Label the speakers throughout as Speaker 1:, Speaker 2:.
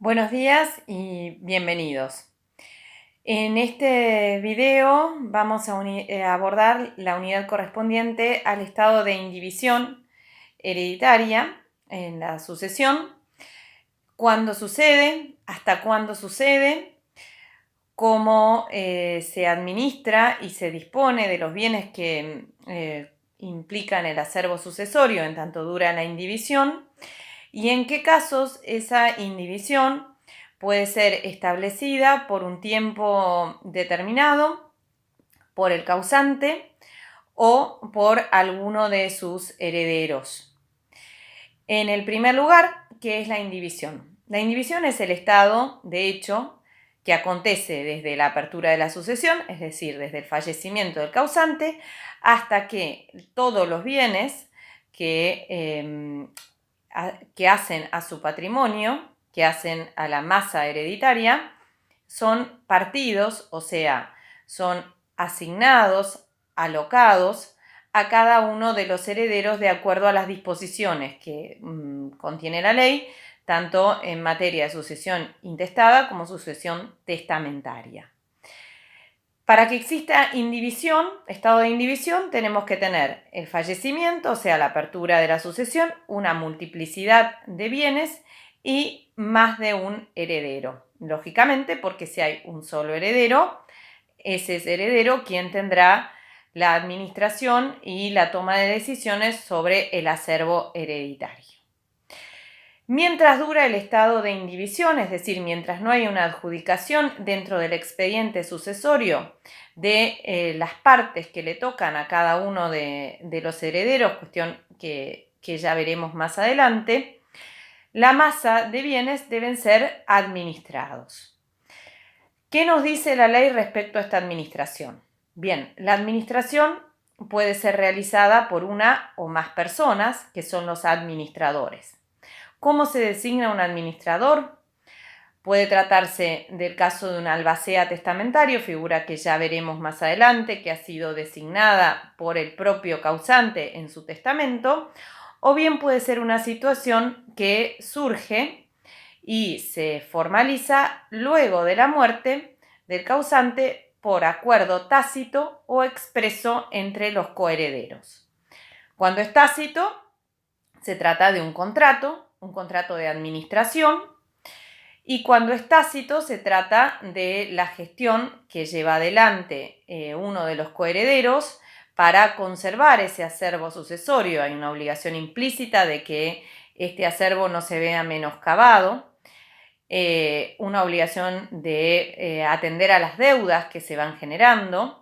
Speaker 1: Buenos días y bienvenidos. En este video vamos a abordar la unidad correspondiente al estado de indivisión hereditaria en la sucesión, cuándo sucede, hasta cuándo sucede, cómo se administra y se dispone de los bienes que implican el acervo sucesorio en tanto dura la indivisión, y en qué casos esa indivisión puede ser establecida por un tiempo determinado, por el causante o por alguno de sus herederos. En el primer lugar, ¿qué es la indivisión? La indivisión es el estado de hecho que acontece desde la apertura de la sucesión, es decir, desde el fallecimiento del causante, hasta que todos los bienes que hacen a su patrimonio, que hacen a la masa hereditaria, son partidos, o sea, son asignados, alocados a cada uno de los herederos de acuerdo a las disposiciones que contiene la ley, tanto en materia de sucesión intestada como sucesión testamentaria. Para que exista indivisión, estado de indivisión, tenemos que tener el fallecimiento, o sea, la apertura de la sucesión, una multiplicidad de bienes y más de un heredero. Lógicamente, porque si hay un solo heredero, ese es heredero quien tendrá la administración y la toma de decisiones sobre el acervo hereditario. Mientras dura el estado de indivisión, es decir, mientras no hay una adjudicación dentro del expediente sucesorio de las partes que le tocan a cada uno de los herederos, cuestión que ya veremos más adelante, la masa de bienes deben ser administrados. ¿Qué nos dice la ley respecto a esta administración? Bien, la administración puede ser realizada por una o más personas, que son los administradores. ¿Cómo se designa un administrador? Puede tratarse del caso de un albacea testamentario, figura que ya veremos más adelante, que ha sido designada por el propio causante en su testamento, o bien puede ser una situación que surge y se formaliza luego de la muerte del causante por acuerdo tácito o expreso entre los coherederos. Cuando es tácito, se trata de un contrato de administración, y cuando es tácito se trata de la gestión que lleva adelante uno de los coherederos para conservar ese acervo sucesorio. Hay una obligación implícita de que este acervo no se vea menoscabado, una obligación de atender a las deudas que se van generando.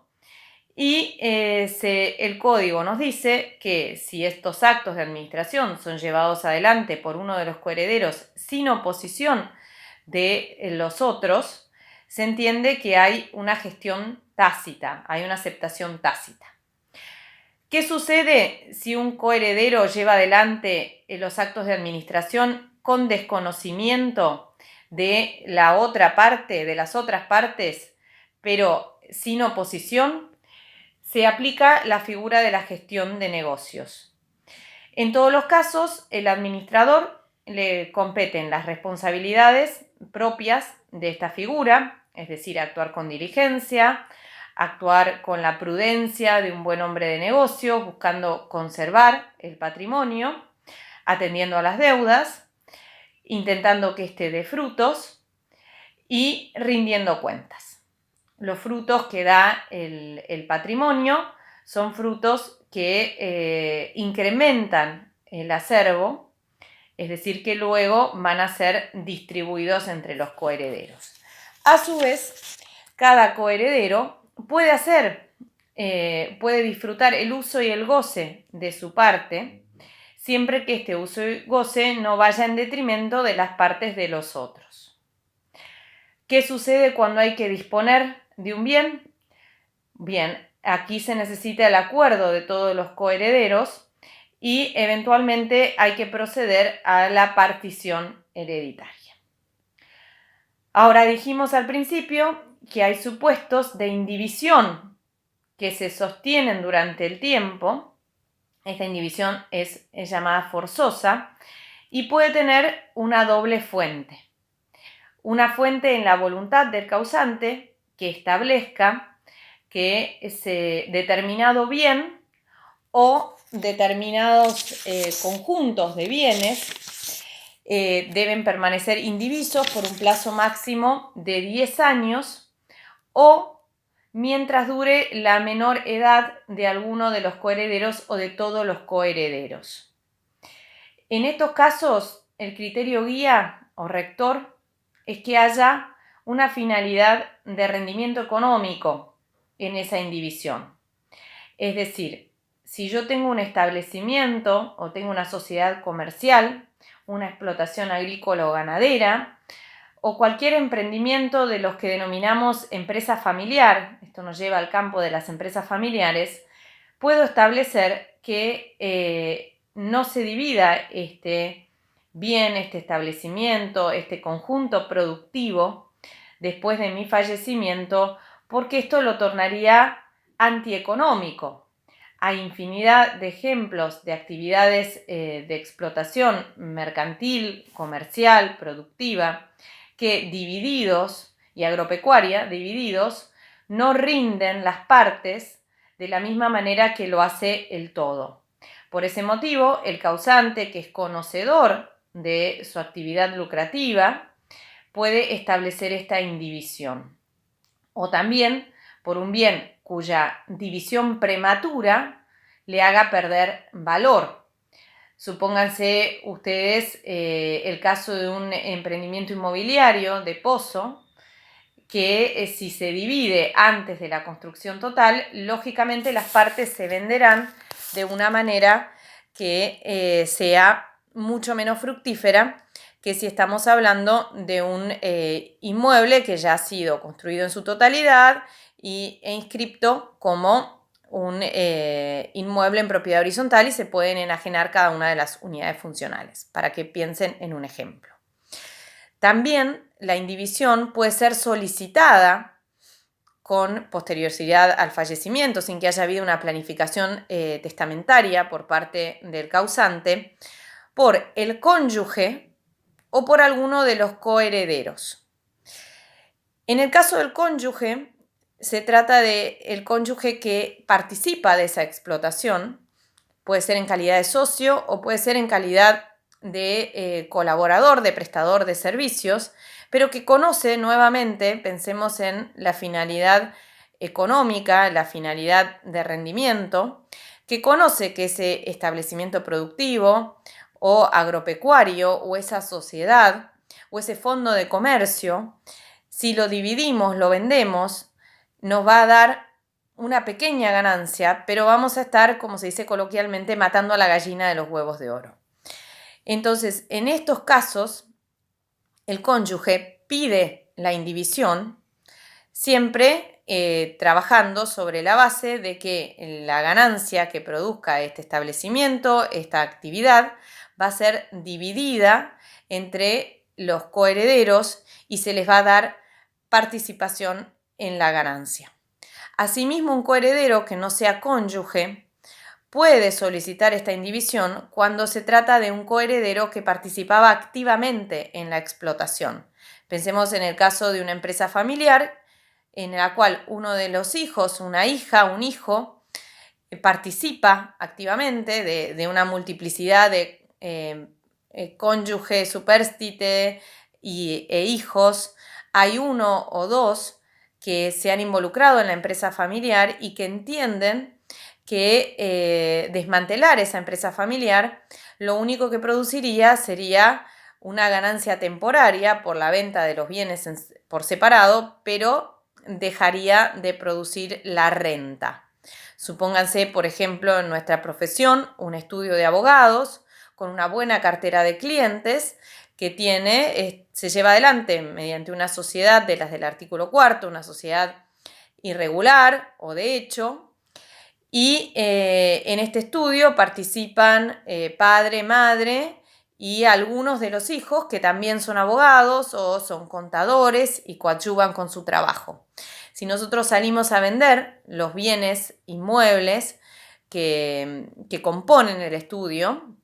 Speaker 1: Y el código nos dice que si estos actos de administración son llevados adelante por uno de los coherederos sin oposición de los otros, se entiende que hay una gestión tácita, hay una aceptación tácita. ¿Qué sucede si un coheredero lleva adelante los actos de administración con desconocimiento de la otra parte, de las otras partes, pero sin oposición? Se aplica la figura de la gestión de negocios. En todos los casos, el administrador le competen las responsabilidades propias de esta figura, es decir, actuar con diligencia, actuar con la prudencia de un buen hombre de negocios, buscando conservar el patrimonio, atendiendo a las deudas, intentando que éste dé frutos y rindiendo cuentas. Los frutos que da el patrimonio son frutos que incrementan el acervo, es decir, que luego van a ser distribuidos entre los coherederos. A su vez, cada coheredero puede disfrutar el uso y el goce de su parte, siempre que este uso y goce no vaya en detrimento de las partes de los otros. ¿Qué sucede cuando hay que disponer de un bien? Bien, aquí se necesita el acuerdo de todos los coherederos y eventualmente hay que proceder a la partición hereditaria. Ahora dijimos al principio que hay supuestos de indivisión que se sostienen durante el tiempo. Esta indivisión es llamada forzosa y puede tener una doble fuente. una fuente en la voluntad del causante que establezca que ese determinado bien o determinados conjuntos de bienes deben permanecer indivisos por un plazo máximo de 10 años o mientras dure la menor edad de alguno de los coherederos o de todos los coherederos. En estos casos, el criterio guía o rector es que haya una finalidad de rendimiento económico en esa indivisión. Es decir, si yo tengo un establecimiento o tengo una sociedad comercial, una explotación agrícola o ganadera, o cualquier emprendimiento de los que denominamos empresa familiar, esto nos lleva al campo de las empresas familiares, puedo establecer que no se divida este bien, este establecimiento, este conjunto productivo después de mi fallecimiento, porque esto lo tornaría antieconómico. Hay infinidad de ejemplos de actividades de explotación mercantil, comercial, productiva, que divididos, y agropecuaria, divididos, no rinden las partes de la misma manera que lo hace el todo. Por ese motivo, el causante, que es conocedor de su actividad lucrativa, puede establecer esta indivisión. O también por un bien cuya división prematura le haga perder valor. Supónganse ustedes el caso de un emprendimiento inmobiliario de pozo, que si se divide antes de la construcción total, lógicamente las partes se venderán de una manera que sea mucho menos fructífera que si estamos hablando de un inmueble que ya ha sido construido en su totalidad e inscripto como un inmueble en propiedad horizontal y se pueden enajenar cada una de las unidades funcionales, para que piensen en un ejemplo. También la indivisión puede ser solicitada con posterioridad al fallecimiento, sin que haya habido una planificación testamentaria por parte del causante, por el cónyuge o por alguno de los coherederos. En el caso del cónyuge, se trata del cónyuge que participa de esa explotación, puede ser en calidad de socio o puede ser en calidad de colaborador, de prestador de servicios, pero que conoce nuevamente, pensemos en la finalidad económica, la finalidad de rendimiento, que conoce que ese establecimiento productivo o agropecuario o esa sociedad o ese fondo de comercio, si lo dividimos, lo vendemos, nos va a dar una pequeña ganancia, pero vamos a estar, como se dice coloquialmente, matando a la gallina de los huevos de oro. Entonces, en estos casos, el cónyuge pide la indivisión, siempre trabajando sobre la base de que la ganancia que produzca este establecimiento, esta actividad, va a ser dividida entre los coherederos y se les va a dar participación en la ganancia. Asimismo, un coheredero que no sea cónyuge puede solicitar esta indivisión cuando se trata de un coheredero que participaba activamente en la explotación. Pensemos en el caso de una empresa familiar en la cual uno de los hijos, una hija, un hijo, participa activamente de una multiplicidad de cónyuge, supérstite e hijos. Hay uno o dos que se han involucrado en la empresa familiar y que entienden que desmantelar esa empresa familiar lo único que produciría sería una ganancia temporaria por la venta de los bienes por separado, pero dejaría de producir la renta. Supónganse, por ejemplo, en nuestra profesión, un estudio de abogados con una buena cartera de clientes que se lleva adelante mediante una sociedad de las del artículo 4, una sociedad irregular o de hecho, y en este estudio participan padre, madre y algunos de los hijos que también son abogados o son contadores y coadyuvan con su trabajo. Si nosotros salimos a vender los bienes inmuebles que componen el estudio,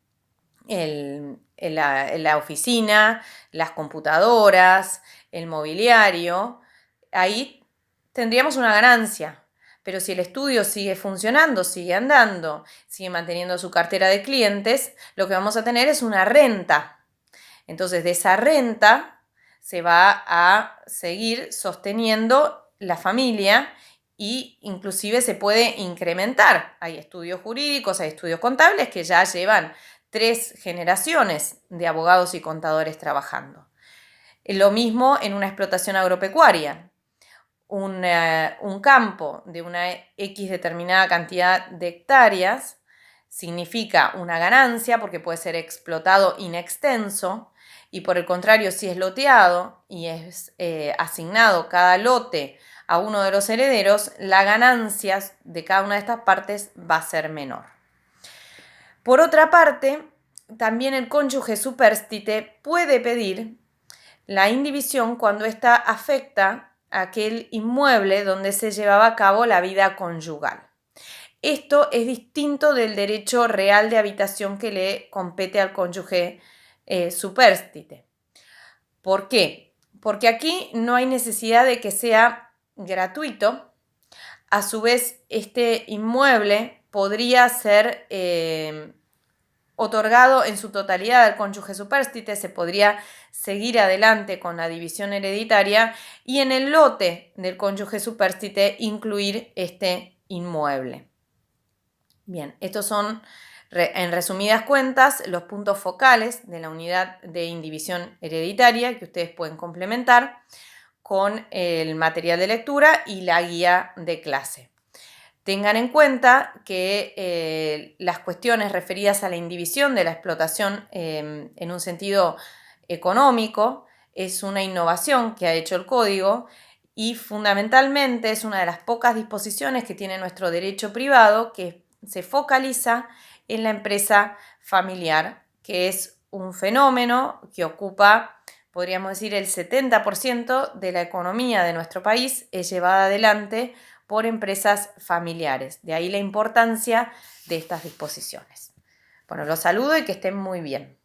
Speaker 1: la oficina, las computadoras, el mobiliario, ahí tendríamos una ganancia. Pero si el estudio sigue funcionando, sigue andando, sigue manteniendo su cartera de clientes, lo que vamos a tener es una renta. Entonces, de esa renta se va a seguir sosteniendo la familia y inclusive se puede incrementar. Hay estudios jurídicos, hay estudios contables que ya llevan 3 generaciones de abogados y contadores trabajando. Lo mismo en una explotación agropecuaria. Un campo de una X determinada cantidad de hectáreas significa una ganancia porque puede ser explotado in extenso, y por el contrario, si es loteado y es asignado cada lote a uno de los herederos, la ganancia de cada una de estas partes va a ser menor. Por otra parte, también el cónyuge supérstite puede pedir la indivisión cuando ésta afecta a aquel inmueble donde se llevaba a cabo la vida conyugal. Esto es distinto del derecho real de habitación que le compete al cónyuge supérstite. ¿Por qué? Porque aquí no hay necesidad de que sea gratuito. A su vez, este inmueble podría ser otorgado en su totalidad al cónyuge supérstite, se podría seguir adelante con la división hereditaria y en el lote del cónyuge supérstite incluir este inmueble. Bien, estos son, en resumidas cuentas, los puntos focales de la unidad de indivisión hereditaria que ustedes pueden complementar con el material de lectura y la guía de clase. Tengan en cuenta que las cuestiones referidas a la indivisión de la explotación en un sentido económico es una innovación que ha hecho el Código y fundamentalmente es una de las pocas disposiciones que tiene nuestro derecho privado que se focaliza en la empresa familiar, que es un fenómeno que ocupa, podríamos decir, el 70% de la economía de nuestro país es llevada adelante por empresas familiares. De ahí la importancia de estas disposiciones. Bueno, los saludo y que estén muy bien.